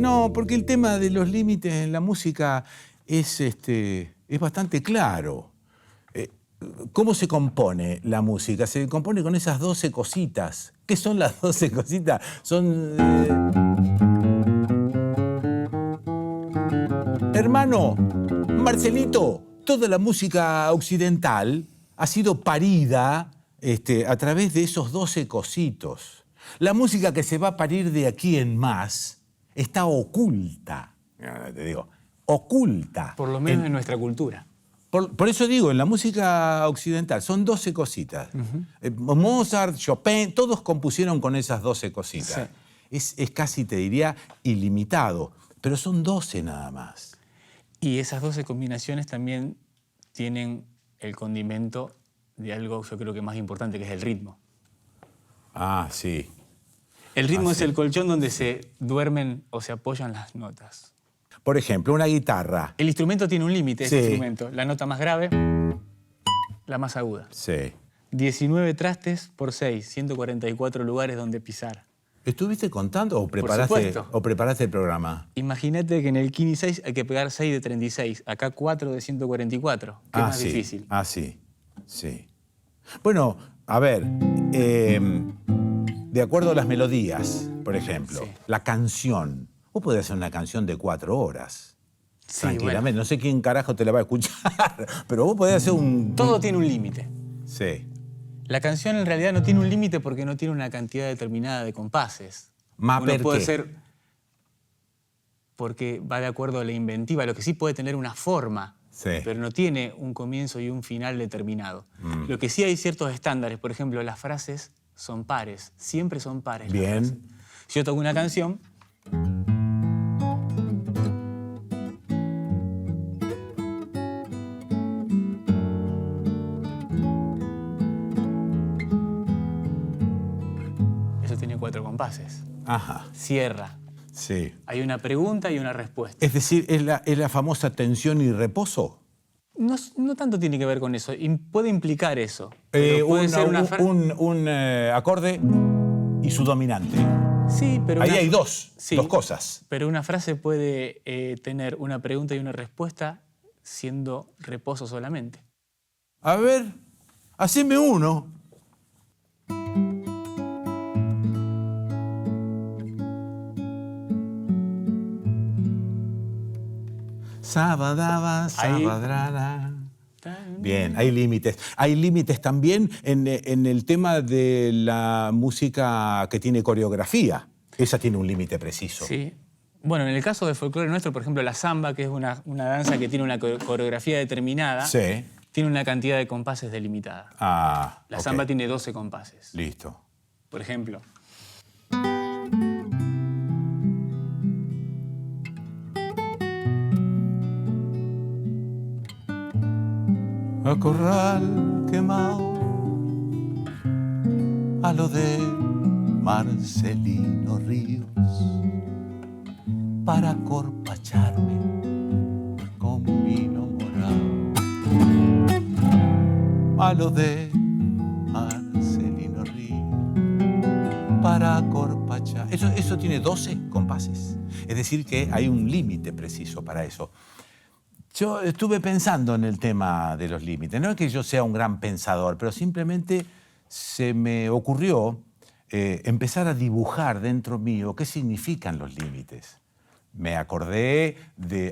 No, porque el tema de los límites en la música es bastante claro. ¿Cómo se compone la música? Se compone con esas 12 cositas. ¿Qué son las 12 cositas? Son... Hermano, Marcelito, toda la música occidental ha sido parida a través de esos 12 cositos. La música que se va a parir de aquí en más está oculta. Te digo, oculta. Por lo menos en nuestra cultura. Por eso digo, en la música occidental son 12 cositas. Mozart, Chopin, todos compusieron con esas 12 cositas. Sí. Es casi, te diría, ilimitado, pero son 12 nada más. Y esas 12 combinaciones también tienen el condimento de algo, yo creo que más importante, que es el ritmo. Ah, sí. El ritmo es el colchón donde se duermen o se apoyan las notas. Por ejemplo, una guitarra. El instrumento tiene un límite, ese instrumento. La nota más grave, la más aguda. Sí. 19 trastes por 6, 144 lugares donde pisar. ¿Estuviste contando o preparaste el programa? Imagínate que en el Kini 6 hay que pegar 6 de 36, acá 4 de 144. ¿Qué es más difícil? Ah, sí, sí. Bueno, a ver, de acuerdo a las melodías, por ejemplo, la canción. Vos podés hacer una canción de 4 horas. Sí, tranquilamente. Bueno. No sé quién carajo te la va a escuchar, pero vos podés hacer un... Todo tiene un límite. Sí. La canción en realidad no tiene un límite porque no tiene una cantidad determinada de compases. ¿Por puede qué? ser porque va de acuerdo a la inventiva. Lo que sí puede tener una forma, pero no tiene un comienzo y un final determinado. Lo que sí hay ciertos estándares. Por ejemplo, las frases son pares. Siempre son pares. Bien. Si yo toco una canción... tiene 4 compases. Ajá. Cierra. Sí. Hay una pregunta y una respuesta. Es decir, ¿es la famosa tensión y reposo? No tanto tiene que ver con eso. Puede implicar eso. Puede ser un acorde y su dominante. Sí, pero... Ahí hay dos cosas. Pero una frase puede tener una pregunta y una respuesta siendo reposo solamente. A ver, haceme uno. Sabadaba, sabadrana. Bien, hay límites. Hay límites también en el tema de la música que tiene coreografía. Esa tiene un límite preciso. Sí. Bueno, en el caso del folclore nuestro, por ejemplo, la samba, que es una danza que tiene una coreografía determinada, tiene una cantidad de compases delimitada. La samba tiene 12 compases. Listo. Por ejemplo... A corral quemado, a lo de Marcelino Ríos, para corpacharme con vino morado. A lo de Marcelino Ríos, para corpachar. Eso tiene 12 compases. Es decir, que hay un límite preciso para eso. Yo estuve pensando en el tema de los límites. No es que yo sea un gran pensador, pero simplemente se me ocurrió empezar a dibujar dentro mío qué significan los límites. Me acordé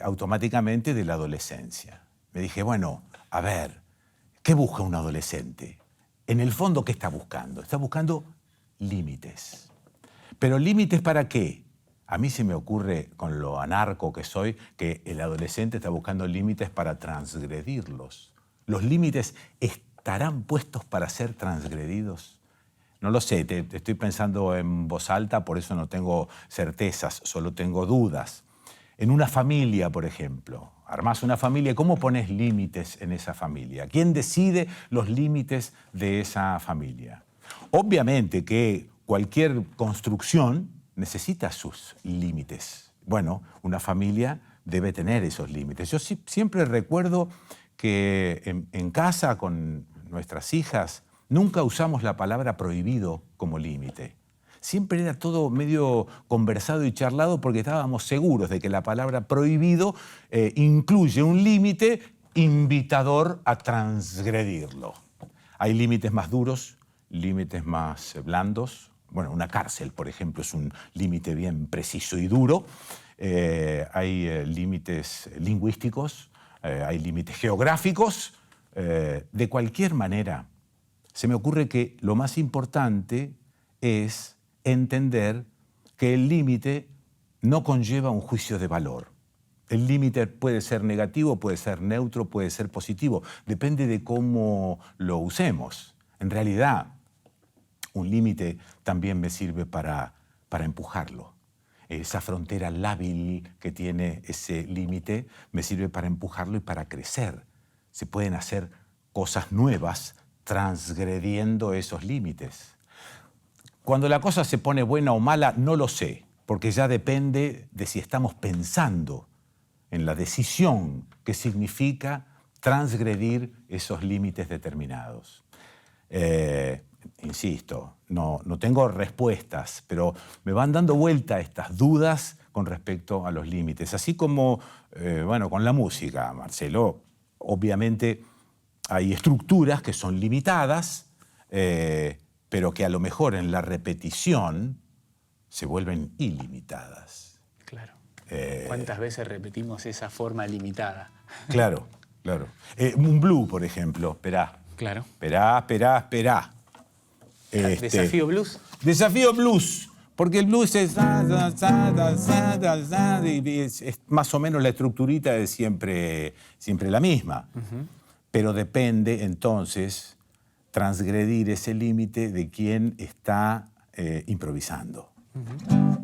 automáticamente de la adolescencia. Me dije, bueno, a ver, ¿qué busca un adolescente? En el fondo, ¿qué está buscando? Está buscando límites. ¿Pero límites para qué? A mí se me ocurre, con lo anarco que soy, que el adolescente está buscando límites para transgredirlos. ¿Los límites estarán puestos para ser transgredidos? No lo sé, te estoy pensando en voz alta, por eso no tengo certezas, solo tengo dudas. En una familia, por ejemplo, armás una familia, ¿cómo pones límites en esa familia? ¿Quién decide los límites de esa familia? Obviamente que cualquier construcción necesita sus límites. Bueno, una familia debe tener esos límites. Yo siempre recuerdo que en casa con nuestras hijas nunca usamos la palabra prohibido como límite. siempre era todo medio conversado y charlado porque estábamos seguros de que la palabra prohibido incluye un límite invitador a transgredirlo. Hay límites más duros, límites más blandos. Bueno, una cárcel, por ejemplo, es un límite bien preciso y duro. Hay límites lingüísticos, hay límites geográficos. De cualquier manera, se me ocurre que lo más importante es entender que el límite no conlleva un juicio de valor. El límite puede ser negativo, puede ser neutro, puede ser positivo. Depende de cómo lo usemos. En realidad, un límite también me sirve para empujarlo. Esa frontera lábil que tiene ese límite me sirve para empujarlo y para crecer. Se pueden hacer cosas nuevas transgrediendo esos límites. Cuando la cosa se pone buena o mala, no lo sé, porque ya depende de si estamos pensando en la decisión que significa transgredir esos límites determinados. Insisto, no tengo respuestas, pero me van dando vuelta estas dudas con respecto a los límites. Así como, con la música, Marcelo, obviamente hay estructuras que son limitadas, pero que a lo mejor en la repetición se vuelven ilimitadas. Claro. ¿Cuántas veces repetimos esa forma limitada? Claro. Un blues, por ejemplo, esperá. Claro. Esperá. ¿Desafío blues? Desafío blues, porque el blues es más o menos la estructurita es siempre la misma. Uh-huh. Pero depende, entonces, transgredir ese límite de quien está improvisando. Uh-huh.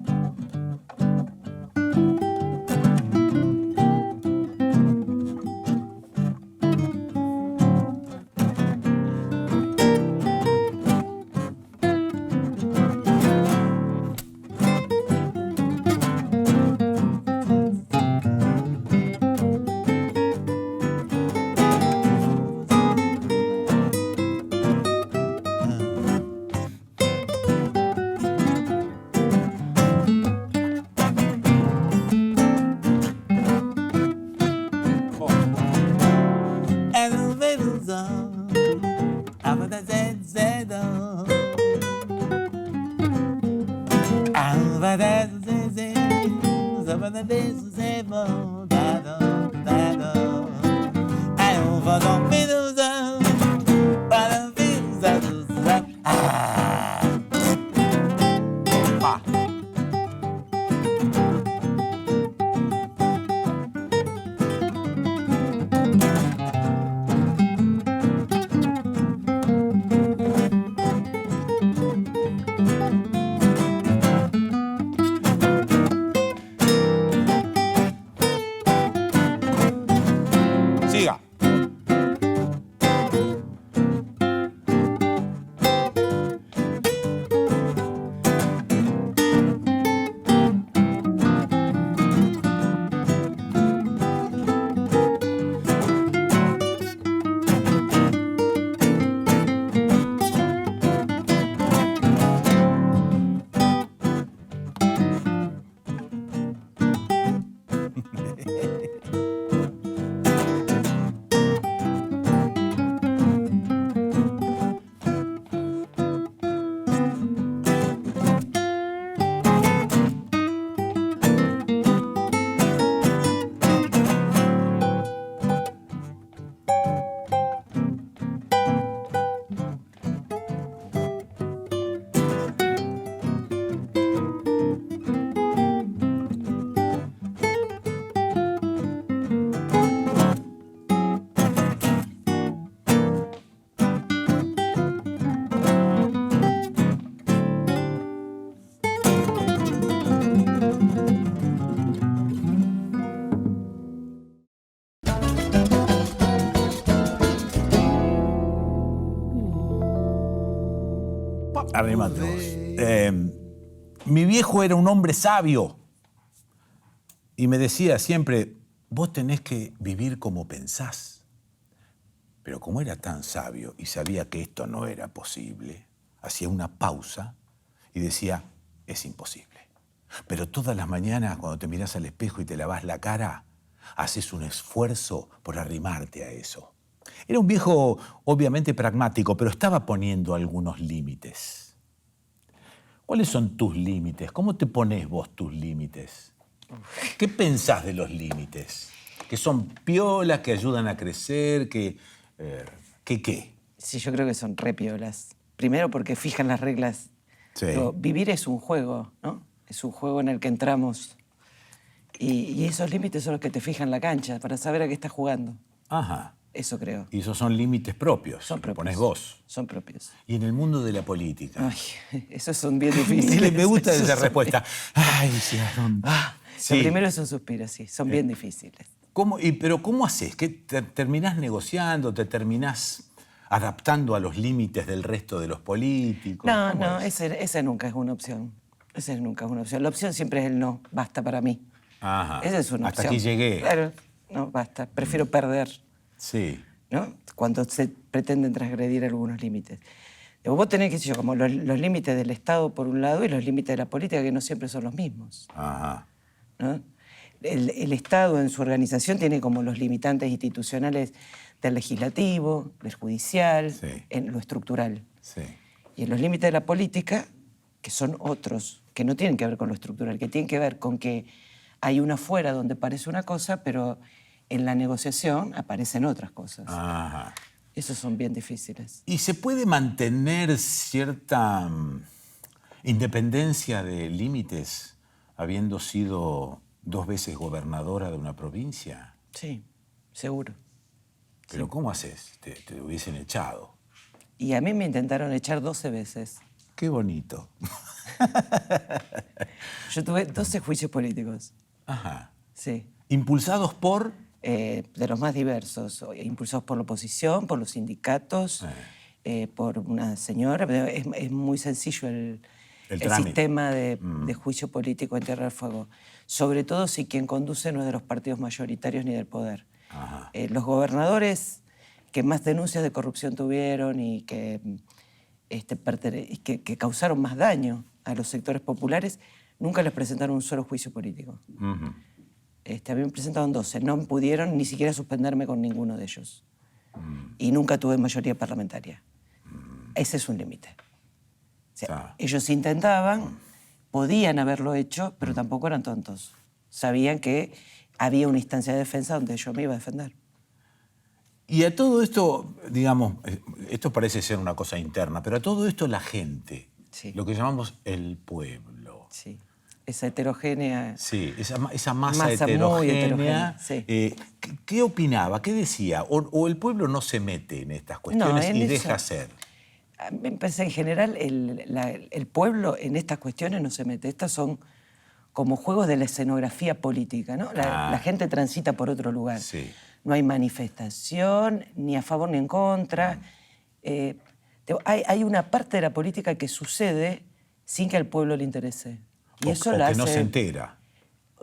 Mi viejo era un hombre sabio y me decía siempre, vos tenés que vivir como pensás. Pero como era tan sabio y sabía que esto no era posible, hacía una pausa y decía, es imposible. Pero todas las mañanas, cuando te mirás al espejo y te lavas la cara, haces un esfuerzo por arrimarte a eso. Era un viejo, obviamente pragmático, pero estaba poniendo algunos límites. ¿Cuáles son tus límites? ¿Cómo te pones vos tus límites? ¿Qué pensás de los límites? ¿Que son piolas, que ayudan a crecer, que qué? Sí, yo creo que son re piolas. Primero porque fijan las reglas. Sí. Pero vivir es un juego, ¿no? Es un juego en el que entramos. Y esos límites son los que te fijan la cancha para saber a qué estás jugando. Ajá. Eso creo. Y esos son límites propios. Son propios. Pones vos. Son propios. Y en el mundo de la política. Ay, esos son bien difíciles. Me gusta Esos esa son respuesta. Ay, sí, sí. Lo primero es un suspiro, sí. Son bien difíciles. Pero ¿cómo haces? ¿Qué terminás negociando? ¿Te terminás adaptando a los límites del resto de los políticos? No, esa nunca es una opción. Esa nunca es una opción. La opción siempre es el no. Basta para mí. Ajá. Esa es una Hasta opción. aquí llegué. Claro. No, basta. Prefiero perder. Sí. ¿No? Cuando se pretenden transgredir algunos límites. Vos tenés, qué sé yo, como los límites del Estado por un lado y los límites de la política, que no siempre son los mismos. Ajá. ¿No? El Estado en su organización tiene como los limitantes institucionales del legislativo, del judicial, Sí. en lo estructural. Sí. Y en los límites de la política, que son otros, que no tienen que ver con lo estructural, que tienen que ver con que hay una fuera donde parece una cosa, pero en la negociación aparecen otras cosas. Ajá. Esos son bien difíciles. ¿Y se puede mantener cierta independencia de límites habiendo sido 2 veces gobernadora de una provincia? Sí, seguro. ¿Pero cómo haces? Te hubiesen echado. Y a mí me intentaron echar 12 veces. Qué bonito. Yo tuve 12 juicios políticos. Ajá. Sí. ¿Impulsados por? De los más diversos. Impulsados por la oposición, por los sindicatos, por una señora. Es muy sencillo el sistema de juicio político en Tierra del Fuego. Sobre todo si quien conduce no es de los partidos mayoritarios ni del poder. Los gobernadores que más denuncias de corrupción tuvieron y que causaron más daño a los sectores populares, nunca les presentaron un solo juicio político. A mí me presentaron 12. No pudieron ni siquiera suspenderme con ninguno de ellos. Y nunca tuve mayoría parlamentaria. Ese es un límite. O sea, ellos intentaban, podían haberlo hecho, pero tampoco eran tontos. Sabían que había una instancia de defensa donde yo me iba a defender. Y a todo esto, digamos, esto parece ser una cosa interna, pero a todo esto la gente, sí. Lo que llamamos el pueblo. Sí, esa heterogénea... Sí, esa masa heterogénea. Muy heterogénea, sí. ¿Qué opinaba? ¿Qué decía? ¿O el pueblo no se mete en estas cuestiones y deja hacer? Me parece en general el pueblo en estas cuestiones no se mete. Estas son como juegos de la escenografía política, ¿no? La gente transita por otro lugar. Sí. No hay manifestación, ni a favor ni en contra. Hay una parte de la política que sucede sin que al pueblo le interese. Y eso o la que hace, no se entera.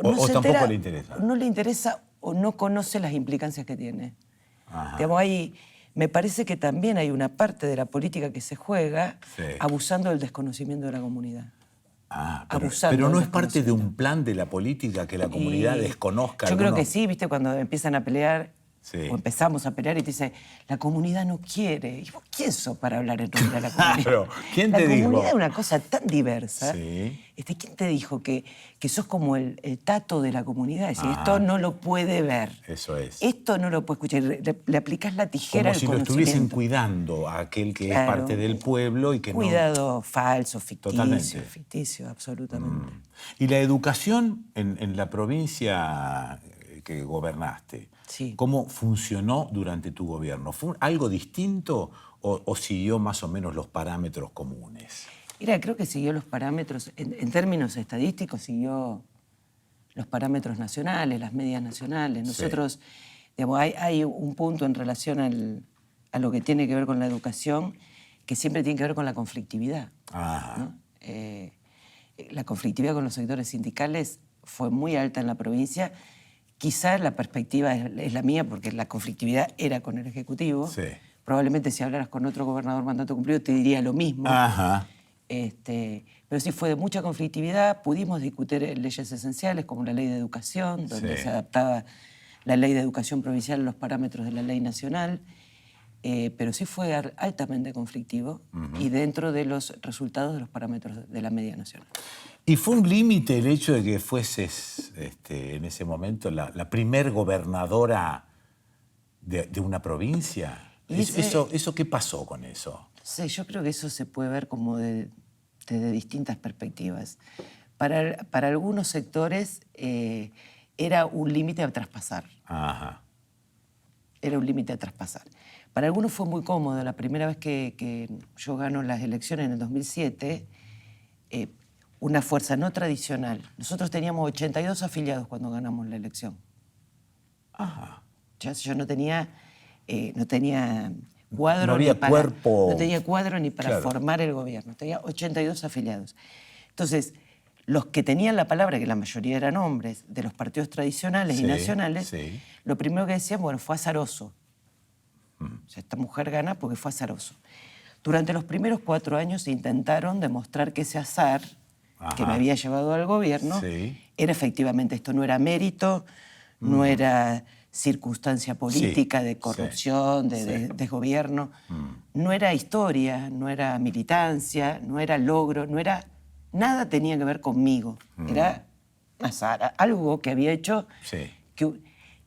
No o se tampoco entera, le interesa. No le interesa o no conoce las implicancias que tiene. Ajá. Me parece que también hay una parte de la política que se juega abusando del desconocimiento de la comunidad. Pero no es parte de un plan de la política que la comunidad desconozca. Yo creo que sí, ¿viste? Cuando empiezan a pelear, o empezamos a pelear y te dice, la comunidad no quiere. ¿Y vos quién sos para hablar en nombre de la comunidad? Claro, ¿quién te dijo? La comunidad es una cosa tan diversa. Sí. ¿Quién te dijo que sos como el tato de la comunidad? Es decir, esto no lo puede ver. Eso es. Esto no lo puede escuchar. Le aplicás la tijera al conocimiento. Como si lo estuviesen cuidando a aquel que es parte del pueblo y que Cuidado falso, ficticio. Totalmente. Ficticio, absolutamente. Y la educación en la provincia que gobernaste, ¿cómo funcionó durante tu gobierno? ¿Fue algo distinto o siguió más o menos los parámetros comunes? Mira, creo que siguió los parámetros, en términos estadísticos, siguió los parámetros nacionales, las medias nacionales. Nosotros, digamos, hay un punto en relación a lo que tiene que ver con la educación que siempre tiene que ver con la conflictividad, ¿no? La conflictividad con los sectores sindicales fue muy alta en la provincia. Quizás la perspectiva es la mía, porque la conflictividad era con el Ejecutivo. Sí. Probablemente si hablaras con otro gobernador mandato cumplido te diría lo mismo. Ajá. Pero Pero sí fue de mucha conflictividad. Pudimos discutir leyes esenciales como la ley de educación, donde se adaptaba la ley de educación provincial a los parámetros de la ley nacional. Pero sí fue altamente conflictivo y dentro de los resultados de los parámetros de la media nacional. ¿Y fue un límite el hecho de que fueses en ese momento la primer gobernadora de una provincia? ¿Eso qué pasó con eso? Sí, yo creo que eso se puede ver como desde distintas perspectivas. Para algunos sectores era un límite a traspasar. Ajá. Era un límite a traspasar. Para algunos fue muy cómodo. La primera vez que yo gano las elecciones en el 2007, una fuerza no tradicional. Nosotros teníamos 82 afiliados cuando ganamos la elección. Ajá. Yo no tenía cuadro. No había cuerpo. No tenía cuadro ni para formar el gobierno. Tenía 82 afiliados. Entonces, los que tenían la palabra, que la mayoría eran hombres, de los partidos tradicionales y nacionales, lo primero que decían, bueno, fue azaroso. O sea, esta mujer gana porque fue azaroso. Durante los primeros 4 años intentaron demostrar que ese azar que me había llevado al gobierno era efectivamente esto. No era mérito, no era circunstancia política de corrupción, de desgobierno. No era historia, no era militancia, no era logro, nada tenía que ver conmigo. Era azar, algo que había hecho.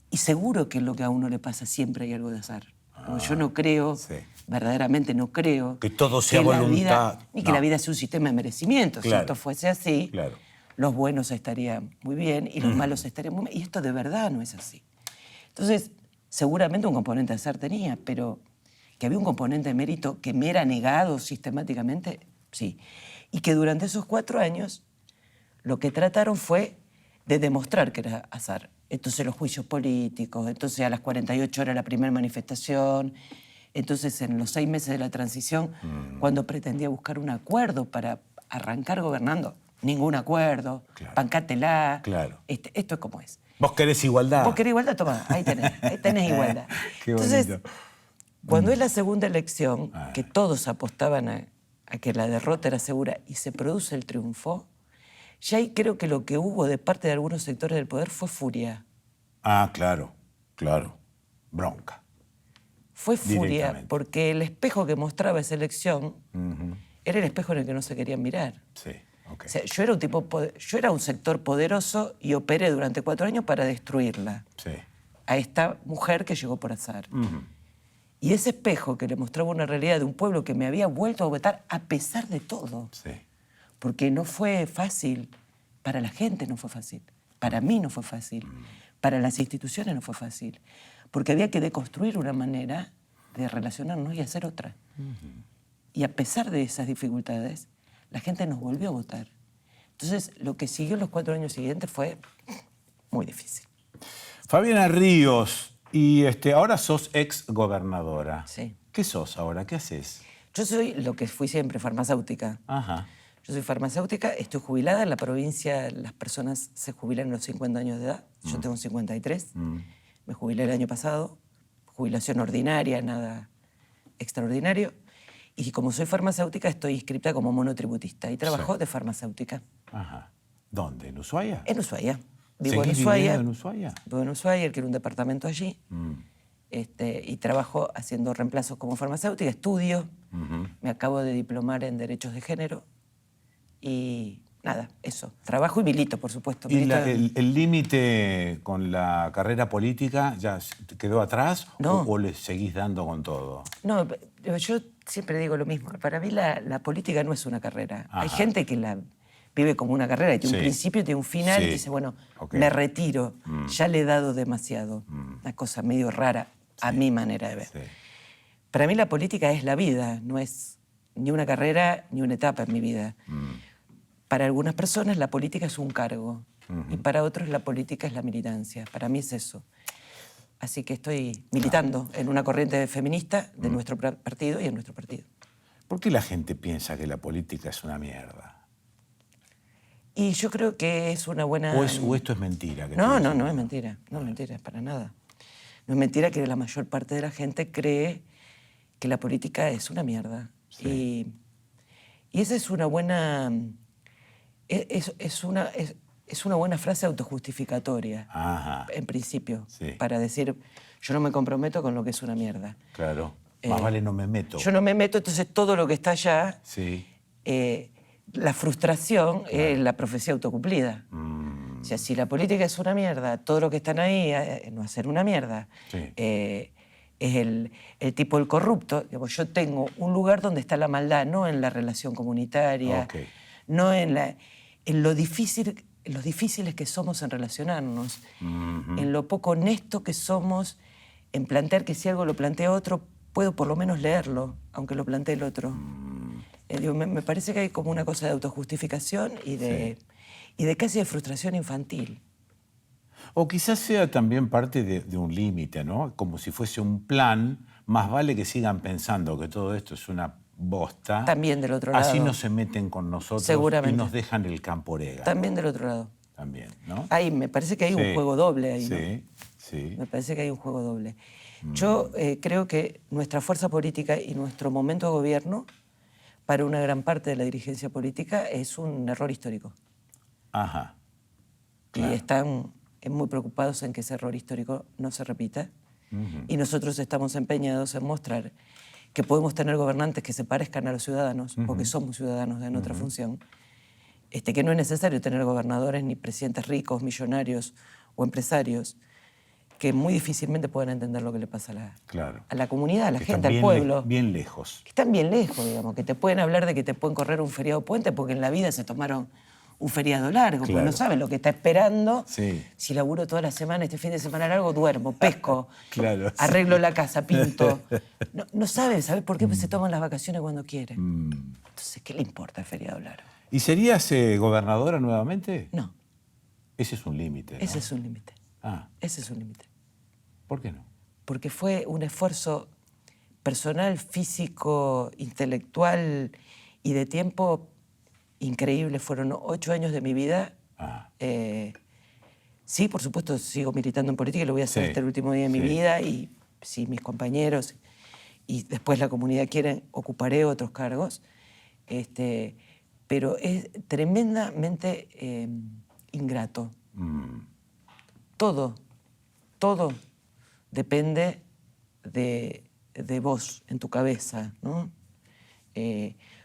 Y seguro que es lo que a uno le pasa, siempre hay algo de azar. Yo no creo, verdaderamente no creo, que todo sea voluntad. Ni que la vida sea un sistema de merecimiento. Si esto fuese así, los buenos estarían muy bien y los malos estarían muy mal. Y esto de verdad no es así. Entonces, seguramente un componente de azar tenía, pero que había un componente de mérito que me era negado sistemáticamente, sí. Y que durante esos 4 años lo que trataron fue de demostrar que era azar. Entonces los juicios políticos, entonces a las 48 horas la primera manifestación, entonces en los 6 meses de la transición, cuando pretendía buscar un acuerdo para arrancar gobernando, ningún acuerdo, bancátela, esto es como es. ¿Vos querés igualdad? Vos querés igualdad, tomá, ahí tenés igualdad. Entonces, cuando es la segunda elección, que todos apostaban a que la derrota era segura y se produce el triunfo, ya ahí creo que lo que hubo de parte de algunos sectores del poder fue furia. Claro. Bronca. Fue furia porque el espejo que mostraba esa elección era el espejo en el que no se querían mirar. O sea, yo era un sector poderoso y operé durante 4 años para destruirla. A esta mujer que llegó por azar. Y ese espejo que le mostraba una realidad de un pueblo que me había vuelto a votar a pesar de todo. Porque no fue fácil, para la gente no fue fácil, para mí no fue fácil, para las instituciones no fue fácil, porque había que deconstruir una manera de relacionarnos y hacer otra. Y a pesar de esas dificultades, la gente nos volvió a votar. Entonces, lo que siguió en los 4 años siguientes fue muy difícil. Fabiana Ríos, y ahora sos ex-gobernadora. Sí. ¿Qué sos ahora? ¿Qué haces? Yo soy lo que fui siempre, farmacéutica. Yo soy farmacéutica, estoy jubilada. En la provincia las personas se jubilan a los 50 años de edad. Yo tengo 53. Me jubilé el año pasado. Jubilación ordinaria, nada extraordinario. Y como soy farmacéutica, estoy inscripta como monotributista y trabajo de farmacéutica. ¿Dónde? ¿En Ushuaia? En Ushuaia. Vivo en Ushuaia. ¿En Ushuaia? Vivo en Ushuaia, quiero un departamento allí. Y trabajo haciendo reemplazos como farmacéutica, estudio. Me acabo de diplomar en Derechos de Género. Y nada, eso. Trabajo y milito, por supuesto. ¿Y el límite con la carrera política ya quedó atrás? No. ¿O le seguís dando con todo? No, yo siempre digo lo mismo. Para mí la política no es una carrera. Hay gente que la vive como una carrera y tiene un principio, tiene un final y dice, bueno, me retiro, ya le he dado demasiado. Una cosa medio rara a mi manera de ver. Para mí la política es la vida, no es ni una carrera ni una etapa en mi vida. Para algunas personas la política es un cargo y para otros la política es la militancia. Para mí es eso. Así que estoy militando en una corriente feminista de nuestro partido y en nuestro partido. ¿Por qué la gente piensa que la política es una mierda? Y yo creo que es una buena... ¿O esto es mentira? No es mentira. No es mentira, para nada. No es mentira que la mayor parte de la gente cree que la política es una mierda. Y esa es una buena Es una buena frase autojustificatoria, Ajá. en principio, Sí. para decir, yo no me comprometo con lo que es una mierda. Claro. Más vale no me meto. Yo no me meto, entonces todo lo que está allá, Sí. la frustración es la profecía autocumplida. O sea, si la política es una mierda, todo lo que están ahí no va a ser una mierda. Sí. Es el tipo el corrupto. Digamos, yo tengo un lugar donde está la maldad, no en la relación comunitaria, Ok. no en lo difíciles que somos en relacionarnos, en lo poco honesto que somos en plantear que si algo lo plantea otro, puedo por lo menos leerlo, aunque lo plantee el otro. Me parece que hay como una cosa de autojustificación y de casi de frustración infantil. O quizás sea también parte de un límite, ¿no? Como si fuese un plan, más vale que sigan pensando que todo esto es una bosta. También del otro lado. Así no se meten con nosotros Seguramente. y nos dejan el campo orégano. También del otro lado. También, ¿no? Me parece que hay un juego doble ahí, ¿no? Sí. Me parece que hay un juego doble. Yo creo que nuestra fuerza política y nuestro momento de gobierno, para una gran parte de la dirigencia política, es un error histórico. Ajá. Claro. Y están muy preocupados en que ese error histórico no se repita. Y nosotros estamos empeñados en mostrar que podemos tener gobernantes que se parezcan a los ciudadanos, porque somos ciudadanos de nuestra función, que no es necesario tener gobernadores ni presidentes ricos, millonarios o empresarios, que muy difícilmente pueden entender lo que le pasa a la comunidad, a la gente, al pueblo. Bien lejos. Que están bien lejos, digamos, que te pueden hablar de que te pueden correr un feriado puente porque en la vida se tomaron un feriado largo, porque no saben lo que está esperando. Sí. Si laburo toda la semana, este fin de semana largo, duermo, pesco, Claro, arreglo la casa, pinto. No saben, ¿sabes por qué? Pues se toman las vacaciones cuando quieren. Entonces, ¿qué le importa el feriado largo? ¿Y serías gobernadora nuevamente? No. Ese es un límite, ¿no? Ese es un límite. Ah. Ese es un límite. ¿Por qué no? Porque fue un esfuerzo personal, físico, intelectual y de tiempo increíble. Fueron 8 años de mi vida. Sí, por supuesto, sigo militando en política y lo voy a hacer hasta el último día de mi vida. Y si mis compañeros y después la comunidad quieren, ocuparé otros cargos. Pero es tremendamente ingrato. Todo depende de vos, en tu cabeza, ¿no?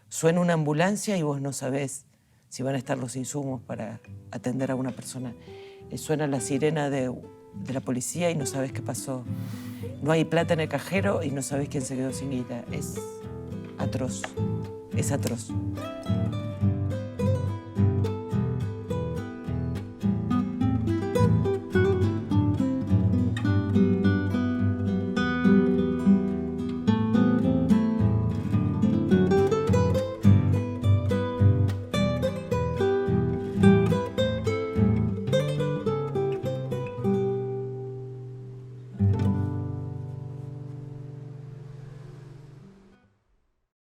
Suena una ambulancia y vos no sabés si van a estar los insumos para atender a una persona. Suena la sirena de la policía y no sabés qué pasó. No hay plata en el cajero y no sabés quién se quedó sin guita. Es atroz. Es atroz.